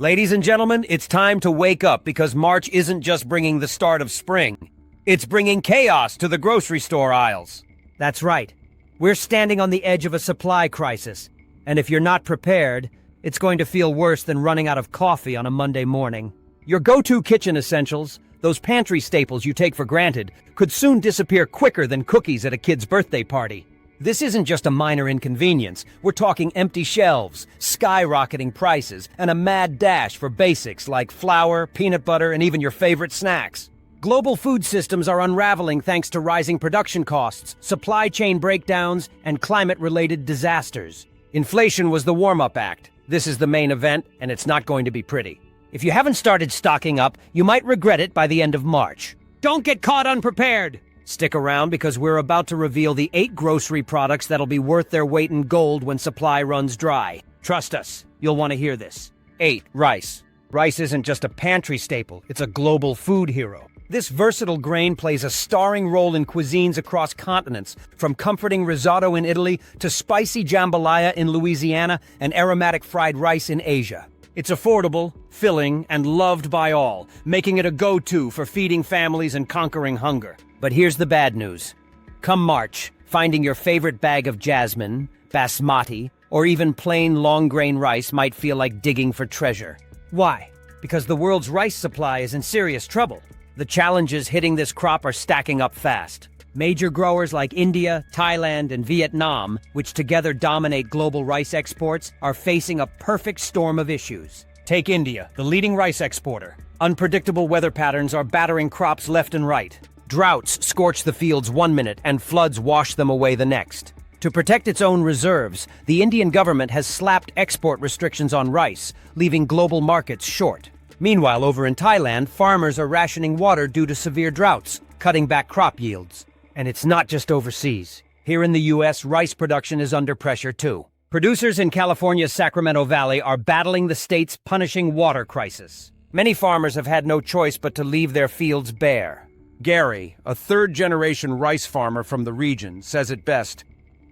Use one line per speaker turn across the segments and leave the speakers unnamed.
Ladies and gentlemen, it's time to wake up because March isn't just bringing the start of spring. It's bringing chaos to the grocery store aisles.
That's right. We're standing on the edge of a supply crisis. And if you're not prepared, it's going to feel worse than running out of coffee on a Monday morning. Your go-to kitchen essentials, those pantry staples you take for granted, could soon disappear quicker than cookies at a kid's birthday party. This isn't just a minor inconvenience. We're talking empty shelves, skyrocketing prices, and a mad dash for basics like flour, peanut butter, and even your favorite snacks. Global food systems are unraveling thanks to rising production costs, supply chain breakdowns, and climate-related disasters. Inflation was the warm-up act. This is the main event, and it's not going to be pretty. If you haven't started stocking up, you might regret it by the end of March. Don't get caught unprepared! Stick around because we're about to reveal the 8 grocery products that'll be worth their weight in gold when supply runs dry. Trust us, you'll want to hear this. 8. Rice. Rice isn't just a pantry staple, it's a global food hero. This versatile grain plays a starring role in cuisines across continents, from comforting risotto in Italy to spicy jambalaya in Louisiana and aromatic fried rice in Asia. It's affordable, filling, and loved by all, making it a go-to for feeding families and conquering hunger. But here's the bad news. Come March, finding your favorite bag of jasmine, basmati, or even plain long-grain rice might feel like digging for treasure. Why? Because the world's rice supply is in serious trouble. The challenges hitting this crop are stacking up fast. Major growers like India, Thailand, and Vietnam, which together dominate global rice exports, are facing a perfect storm of issues. Take India, the leading rice exporter. Unpredictable weather patterns are battering crops left and right. Droughts scorch the fields one minute and floods wash them away the next. To protect its own reserves, the Indian government has slapped export restrictions on rice, leaving global markets short. Meanwhile, over in Thailand, farmers are rationing water due to severe droughts, cutting back crop yields. And it's not just overseas. Here in the U.S., rice production is under pressure too. Producers in California's Sacramento Valley are battling the state's punishing water crisis. Many farmers have had no choice but to leave their fields bare.
Gary, a third-generation rice farmer from the region, says it best,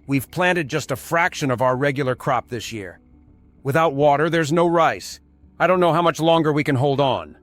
"We've planted just a fraction of our regular crop this year. Without water, there's no rice. I don't know how much longer we can hold on."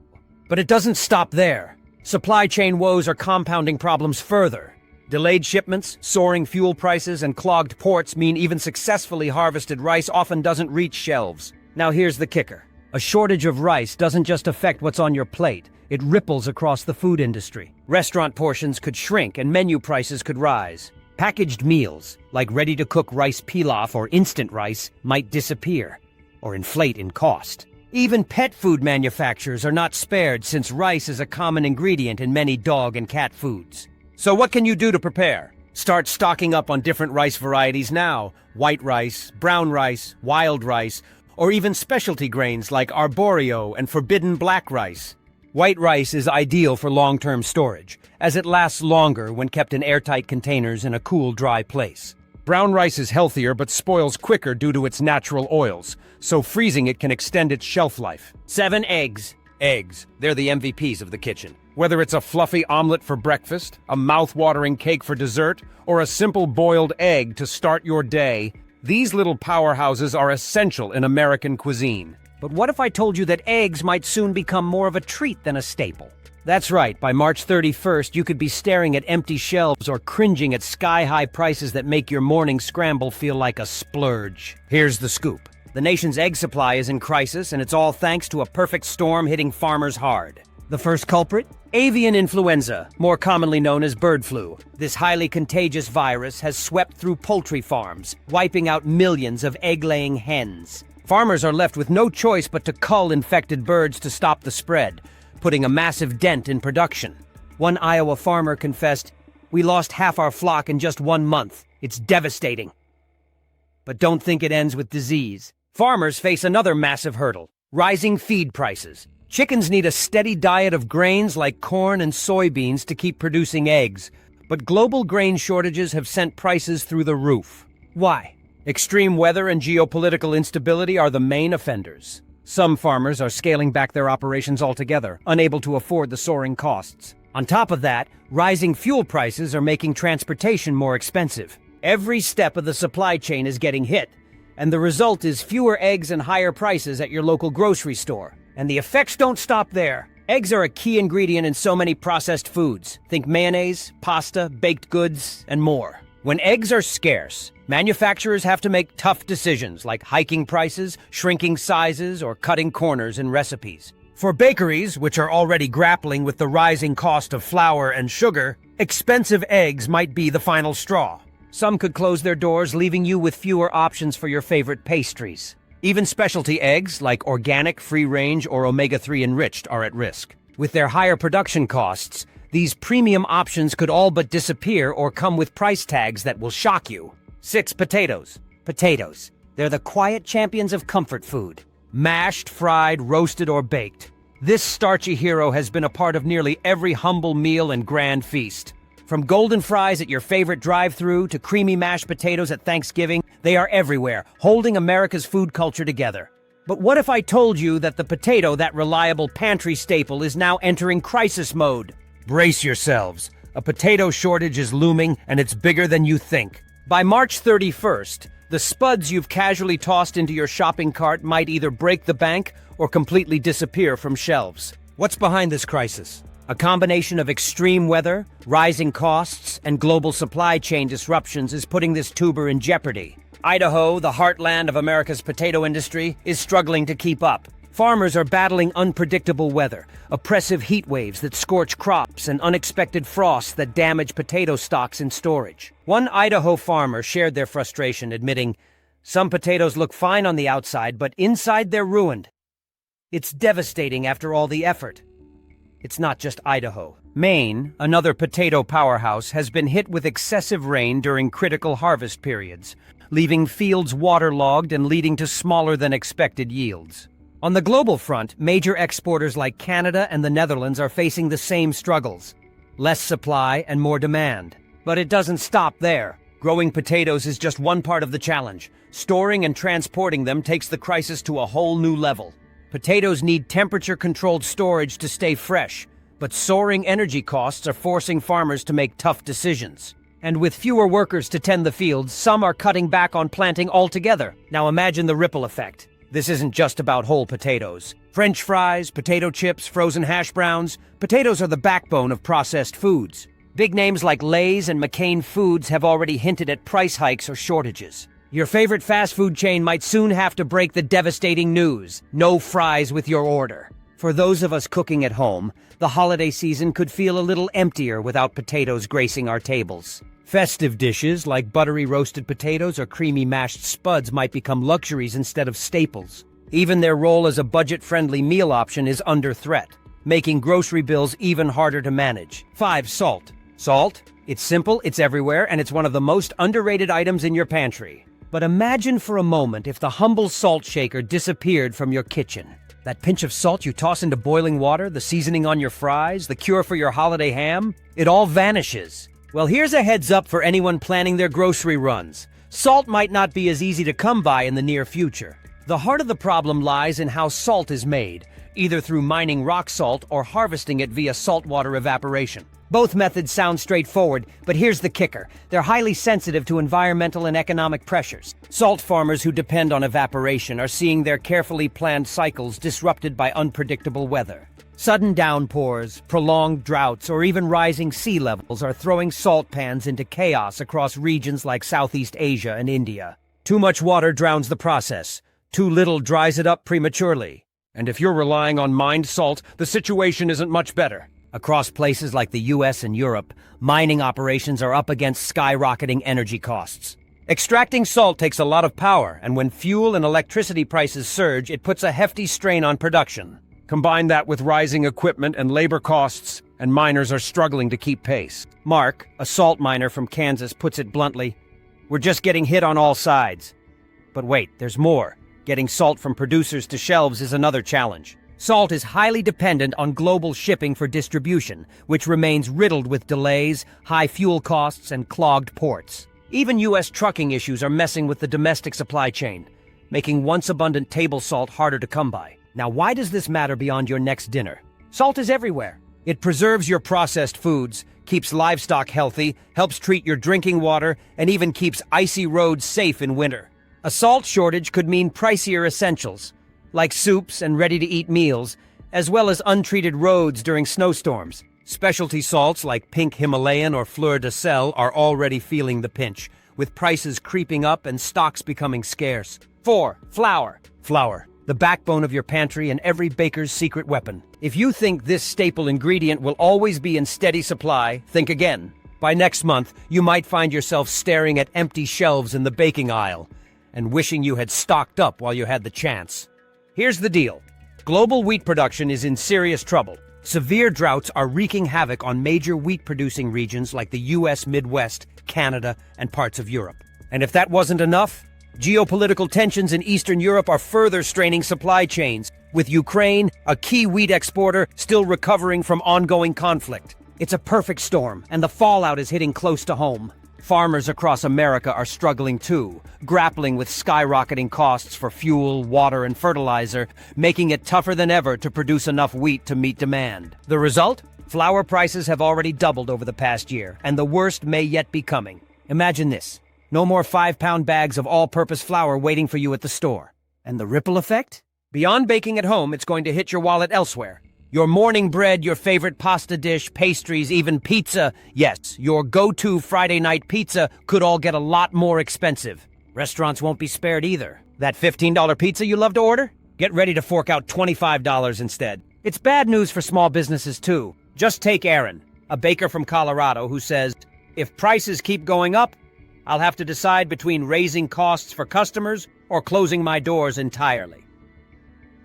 But it doesn't stop there. Supply chain woes are compounding problems further. Delayed shipments, soaring fuel prices, and clogged ports mean even successfully harvested rice often doesn't reach shelves. Now here's the kicker. A shortage of rice doesn't just affect what's on your plate. It ripples across the food industry. Restaurant portions could shrink and menu prices could rise. Packaged meals, like ready-to-cook rice pilaf or instant rice, might disappear or inflate in cost. Even pet food manufacturers are not spared since rice is a common ingredient in many dog and cat foods.
So what can you do to prepare? Start stocking up on different rice varieties now. White rice, brown rice, wild rice, or even specialty grains like arborio and forbidden black rice. White rice is ideal for long-term storage, as it lasts longer when kept in airtight containers in a cool, dry place.
Brown rice is healthier but spoils quicker due to its natural oils, so freezing it can extend its shelf life.
7. Eggs. Eggs. They're the MVPs of the kitchen.
Whether it's a fluffy omelet for breakfast, a mouth-watering cake for dessert, or a simple boiled egg to start your day, these little powerhouses are essential in American cuisine.
But what if I told you that eggs might soon become more of a treat than a staple?
That's right, by March 31st, you could be staring at empty shelves or cringing at sky-high prices that make your morning scramble feel like a splurge. Here's the scoop. The nation's egg supply is in crisis, and it's all thanks to a perfect storm hitting farmers hard.
The first culprit?
Avian influenza, more commonly known as bird flu. This highly contagious virus has swept through poultry farms, wiping out millions of egg-laying hens. Farmers are left with no choice but to cull infected birds to stop the spread, putting a massive dent in production. One Iowa farmer confessed, "We lost half our flock in just 1 month. It's devastating." But don't think it ends with disease. Farmers face another massive hurdle: rising feed prices. Chickens need a steady diet of grains like corn and soybeans to keep producing eggs, but global grain shortages have sent prices through the roof. Why? Extreme weather and geopolitical instability are the main offenders. Some farmers are scaling back their operations altogether, unable to afford the soaring costs. On top of that, rising fuel prices are making transportation more expensive. Every step of the supply chain is getting hit,
And the result is fewer eggs and higher prices at your local grocery store. And the effects don't stop there. Eggs are a key ingredient in so many processed foods. Think mayonnaise, pasta, baked goods, and more. When eggs are scarce, manufacturers have to make tough decisions like hiking prices, shrinking sizes, or cutting corners in recipes. For bakeries, which are already grappling with the rising cost of flour and sugar, expensive eggs might be the final straw. Some could close their doors, leaving you with fewer options for your favorite pastries. Even specialty eggs, like organic, free-range, or omega-3 enriched, are at risk. With their higher production costs, these premium options could all but disappear or come with price tags that will shock you. 6. Potatoes. Potatoes. They're the quiet champions of comfort food. Mashed, fried, roasted, or baked. This starchy hero has been a part of nearly every humble meal and grand feast. From golden fries at your favorite drive-thru to creamy mashed potatoes at Thanksgiving, they are everywhere, holding America's food culture together. But what if I told you that the potato, that reliable pantry staple, is now entering crisis mode? Brace yourselves. A potato shortage is looming, and it's bigger than you think. By March 31st, the spuds you've casually tossed into your shopping cart might either break the bank or completely disappear from shelves. What's behind this crisis? A combination of extreme weather, rising costs, and global supply chain disruptions is putting this tuber in jeopardy. Idaho, the heartland of America's potato industry, is struggling to keep up. Farmers are battling unpredictable weather, oppressive heat waves that scorch crops, and unexpected frosts that damage potato stocks in storage. One Idaho farmer shared their frustration, admitting, "Some potatoes look fine on the outside, but inside they're ruined." It's devastating after all the effort. It's not just Idaho. Maine, another potato powerhouse, has been hit with excessive rain during critical harvest periods, leaving fields waterlogged and leading to smaller than expected yields. On the global front, major exporters like Canada and the Netherlands are facing the same struggles. Less supply and more demand. But it doesn't stop there. Growing potatoes is just one part of the challenge. Storing and transporting them takes the crisis to a whole new level. Potatoes need temperature-controlled storage to stay fresh, but soaring energy costs are forcing farmers to make tough decisions. And with fewer workers to tend the fields, some are cutting back on planting altogether. Now imagine the ripple effect. This isn't just about whole potatoes. French fries, potato chips, frozen hash browns. Potatoes are the backbone of processed foods. Big names like Lay's and McCain Foods have already hinted at price hikes or shortages. Your favorite fast food chain might soon have to break the devastating news: no fries with your order. For those of us cooking at home, the holiday season could feel a little emptier without potatoes gracing our tables. Festive dishes like buttery roasted potatoes or creamy mashed spuds might become luxuries instead of staples. Even their role as a budget-friendly meal option is under threat, making grocery bills even harder to manage. 5. Salt. Salt? It's simple, it's everywhere, and it's one of the most underrated items in your pantry. But imagine for a moment if the humble salt shaker disappeared from your kitchen. That pinch of salt you toss into boiling water, the seasoning on your fries, the cure for your holiday ham, it all vanishes. Well, here's a heads up for anyone planning their grocery runs. Salt might not be as easy to come by in the near future. The heart of the problem lies in how salt is made, either through mining rock salt or harvesting it via saltwater evaporation. Both methods sound straightforward, but here's the kicker. They're highly sensitive to environmental and economic pressures. Salt farmers who depend on evaporation are seeing their carefully planned cycles disrupted by unpredictable weather. Sudden downpours, prolonged droughts, or even rising sea levels are throwing salt pans into chaos across regions like Southeast Asia and India. Too much water drowns the process. Too little dries it up prematurely.
And if you're relying on mined salt, the situation isn't much better.
Across places like the US and Europe, mining operations are up against skyrocketing energy costs. Extracting salt takes a lot of power, and when fuel and electricity prices surge, it puts a hefty strain on production.
Combine that with rising equipment and labor costs, and miners are struggling to keep pace.
Mark, a salt miner from Kansas, puts it bluntly, "We're just getting hit on all sides." But wait, there's more. Getting salt from producers to shelves is another challenge. Salt is highly dependent on global shipping for distribution, which remains riddled with delays, high fuel costs, and clogged ports. Even U.S. trucking issues are messing with the domestic supply chain, making once-abundant table salt harder to come by. Now, why does this matter beyond your next dinner? Salt is everywhere. It preserves your processed foods, keeps livestock healthy, helps treat your drinking water, and even keeps icy roads safe in winter. A salt shortage could mean pricier essentials, like soups and ready-to-eat meals, as well as untreated roads during snowstorms. Specialty salts like pink Himalayan or fleur de sel are already feeling the pinch, with prices creeping up and stocks becoming scarce. 4. Flour. Flour, the backbone of your pantry and every baker's secret weapon. If you think this staple ingredient will always be in steady supply, think again. By next month, you might find yourself staring at empty shelves in the baking aisle and wishing you had stocked up while you had the chance. Here's the deal. Global wheat production is in serious trouble. Severe droughts are wreaking havoc on major wheat-producing regions like the U.S. Midwest, Canada, and parts of Europe. And if that wasn't enough, geopolitical tensions in Eastern Europe are further straining supply chains, with Ukraine, a key wheat exporter, still recovering from ongoing conflict. It's a perfect storm, and the fallout is hitting close to home. Farmers across America are struggling too, grappling with skyrocketing costs for fuel, water, and fertilizer, making it tougher than ever to produce enough wheat to meet demand. The result? Flour prices have already doubled over the past year, and the worst may yet be coming. Imagine this. No more 5-pound bags of all-purpose flour waiting for you at the store. And the ripple effect? Beyond baking at home, it's going to hit your wallet elsewhere. Your morning bread, your favorite pasta dish, pastries, even pizza. Yes, your go-to Friday night pizza could all get a lot more expensive. Restaurants won't be spared either. That $15 pizza you love to order? Get ready to fork out $25 instead. It's bad news for small businesses too. Just take Aaron, a baker from Colorado, who says, if prices keep going up, I'll have to decide between raising costs for customers or closing my doors entirely.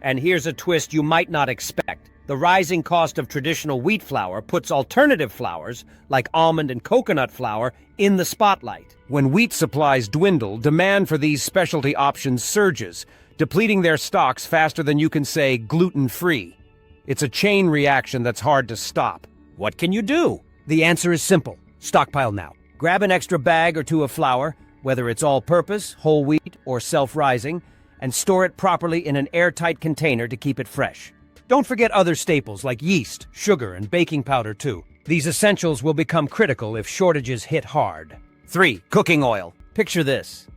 And here's a twist you might not expect. The rising cost of traditional wheat flour puts alternative flours, like almond and coconut flour, in the spotlight.
When wheat supplies dwindle, demand for these specialty options surges, depleting their stocks faster than you can say gluten-free. It's a chain reaction that's hard to stop.
What can you do? The answer is simple. Stockpile now. Grab an extra bag or two of flour, whether it's all-purpose, whole wheat, or self-rising, and store it properly in an airtight container to keep it fresh. Don't forget other staples like yeast, sugar, and baking powder too. These essentials will become critical if shortages hit hard. 3. Cooking oil. Picture this.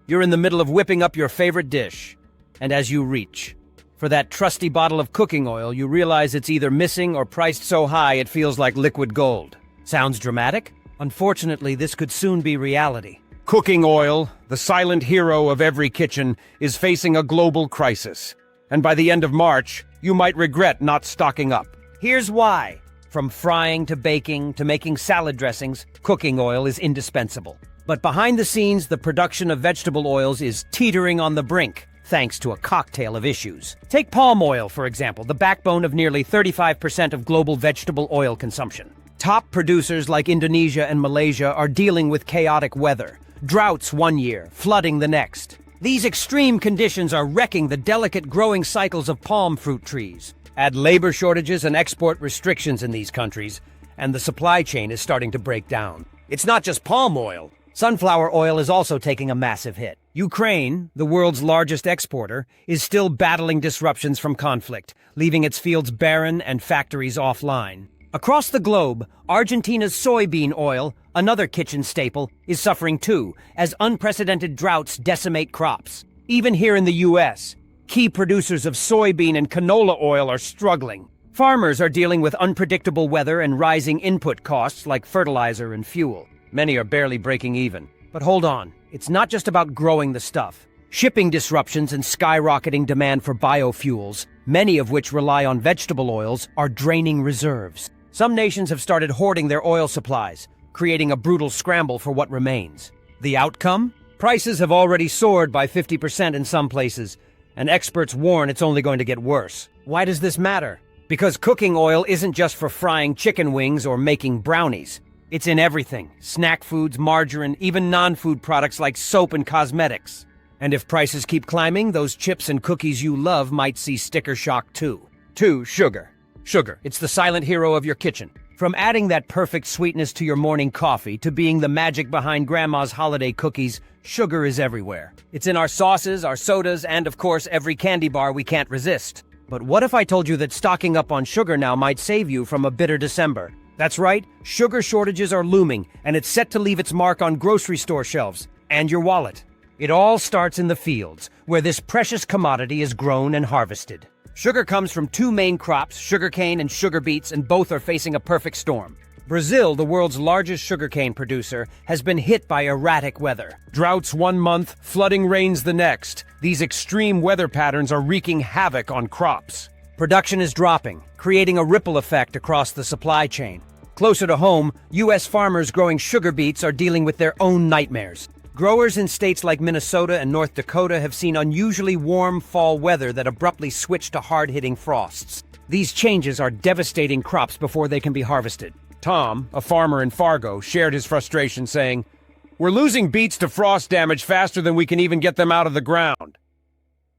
You're in the middle of whipping up your favorite dish, and as you reach for that trusty bottle of cooking oil, you realize it's either missing or priced so high it feels like liquid gold. Sounds dramatic? Unfortunately, this could soon be reality.
Cooking oil, the silent hero of every kitchen, is facing a global crisis. And by the end of March, you might regret not stocking up.
Here's why. From frying to baking to making salad dressings, cooking oil is indispensable. But behind the scenes, the production of vegetable oils is teetering on the brink, thanks to a cocktail of issues. Take palm oil, for example, the backbone of nearly 35% of global vegetable oil consumption. Top producers like Indonesia and Malaysia are dealing with chaotic weather. Droughts one year, flooding the next. These extreme conditions are wrecking the delicate growing cycles of palm fruit trees. Add labor shortages and export restrictions in these countries, and the supply chain is starting to break down. It's not just palm oil. Sunflower oil is also taking a massive hit. Ukraine, the world's largest exporter, is still battling disruptions from conflict, leaving its fields barren and factories offline. Across the globe, Argentina's soybean oil, another kitchen staple, is suffering too, as unprecedented droughts decimate crops. Even here in the U.S., key producers of soybean and canola oil are struggling. Farmers are dealing with unpredictable weather and rising input costs like fertilizer and fuel. Many are barely breaking even. But hold on, it's not just about growing the stuff. Shipping disruptions and skyrocketing demand for biofuels, many of which rely on vegetable oils, are draining reserves. Some nations have started hoarding their oil supplies, creating a brutal scramble for what remains. The outcome? Prices have already soared by 50% in some places, and experts warn it's only going to get worse. Why does this matter? Because cooking oil isn't just for frying chicken wings or making brownies. It's in everything: snack foods, margarine, even non-food products like soap and cosmetics. And if prices keep climbing, those chips and cookies you love might see sticker shock too. 2. Sugar. Sugar, it's the silent hero of your kitchen. From adding that perfect sweetness to your morning coffee to being the magic behind Grandma's holiday cookies, sugar is everywhere. It's in our sauces, our sodas, and of course every candy bar we can't resist. But what if I told you that stocking up on sugar now might save you from a bitter December? That's right, sugar shortages are looming, and it's set to leave its mark on grocery store shelves and your wallet. It all starts in the fields, where this precious commodity is grown and harvested. Sugar comes from two main crops, sugarcane and sugar beets, and both are facing a perfect storm. Brazil, the world's largest sugarcane producer, has been hit by erratic weather.
Droughts one month, flooding rains the next. These extreme weather patterns are wreaking havoc on crops.
Production is dropping, creating a ripple effect across the supply chain. Closer to home, U.S. farmers growing sugar beets are dealing with their own nightmares. Growers in states like Minnesota and North Dakota have seen unusually warm fall weather that abruptly switched to hard-hitting frosts. These changes are devastating crops before they can be harvested.
Tom, a farmer in Fargo, shared his frustration, saying, "We're losing beets to frost damage faster than we can even get them out of the ground."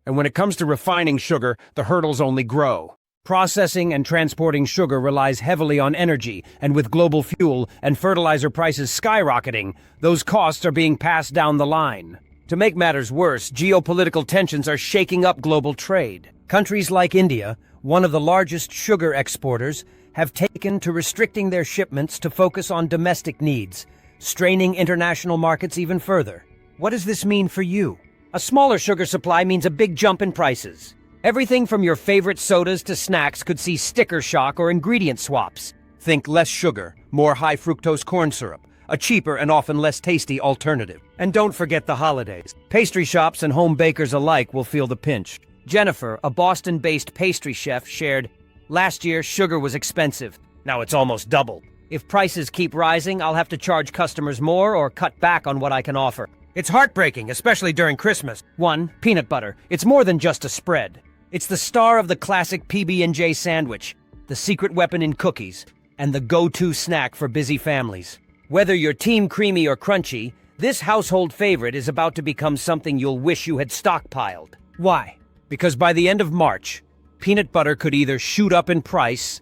And when it comes to refining sugar, the hurdles only grow.
Processing and transporting sugar relies heavily on energy, and with global fuel and fertilizer prices skyrocketing, those costs are being passed down the line. To make matters worse, geopolitical tensions are shaking up global trade. Countries like India, one of the largest sugar exporters, have taken to restricting their shipments to focus on domestic needs, straining international markets even further. What does this mean for you? A smaller sugar supply means a big jump in prices. Everything from your favorite sodas to snacks could see sticker shock or ingredient swaps. Think less sugar, more high-fructose corn syrup, a cheaper and often less tasty alternative. And don't forget the holidays. Pastry shops and home bakers alike will feel the pinch. Jennifer, a Boston-based pastry chef, shared, "Last year, sugar was expensive. Now it's almost double. If prices keep rising, I'll have to charge customers more or cut back on what I can offer. It's heartbreaking, especially during Christmas." 1. Peanut butter. It's more than just a spread. It's the star of the classic PB&J sandwich, the secret weapon in cookies, and the go-to snack for busy families. Whether you're team creamy or crunchy, this household favorite is about to become something you'll wish you had stockpiled. Why? Because by the end of March, peanut butter could either shoot up in price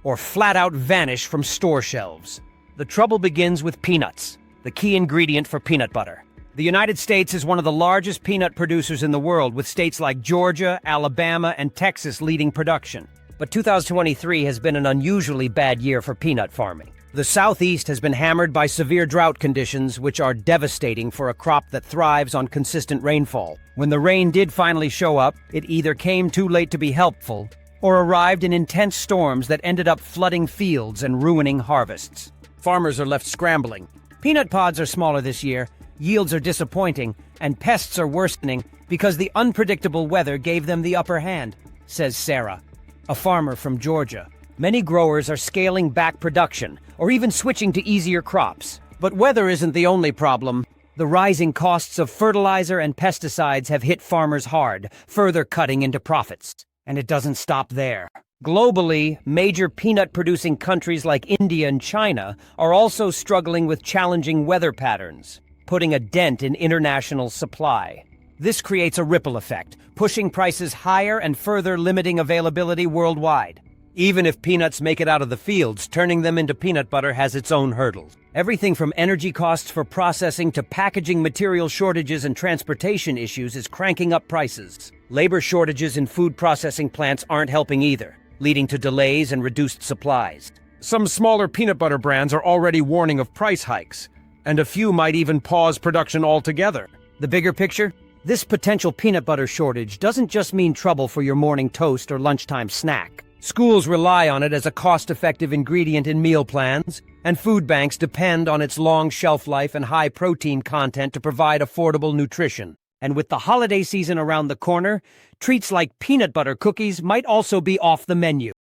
or flat out vanish from store shelves. The trouble begins with peanuts, the key ingredient for peanut butter. The United States is one of the largest peanut producers in the world, with states like Georgia, Alabama, and Texas leading production. But 2023 has been an unusually bad year for peanut farming. The Southeast has been hammered by severe drought conditions, which are devastating for a crop that thrives on consistent rainfall. When the rain did finally show up, it either came too late to be helpful or arrived in intense storms that ended up flooding fields and ruining harvests. Farmers are left scrambling. Peanut pods are smaller this year, yields are disappointing, and pests are worsening because the unpredictable weather gave them the upper hand, says Sarah, a farmer from Georgia. Many growers are scaling back production or even switching to easier crops. But weather isn't the only problem. The rising costs of fertilizer and pesticides have hit farmers hard, further cutting into profits. And it doesn't stop there. Globally, major peanut-producing countries like India and China are also struggling with challenging weather patterns, putting a dent in international supply. This creates a ripple effect, pushing prices higher and further limiting availability worldwide. Even if peanuts make it out of the fields, turning them into peanut butter has its own hurdles. Everything from energy costs for processing to packaging material shortages and transportation issues is cranking up prices. Labor shortages in food processing plants aren't helping either, leading to delays and reduced supplies.
Some smaller peanut butter brands are already warning of price hikes, and a few might even pause production altogether.
The bigger picture? This potential peanut butter shortage doesn't just mean trouble for your morning toast or lunchtime snack. Schools rely on it as a cost-effective ingredient in meal plans, and food banks depend on its long shelf life and high protein content to provide affordable nutrition. And with the holiday season around the corner, treats like peanut butter cookies might also be off the menu.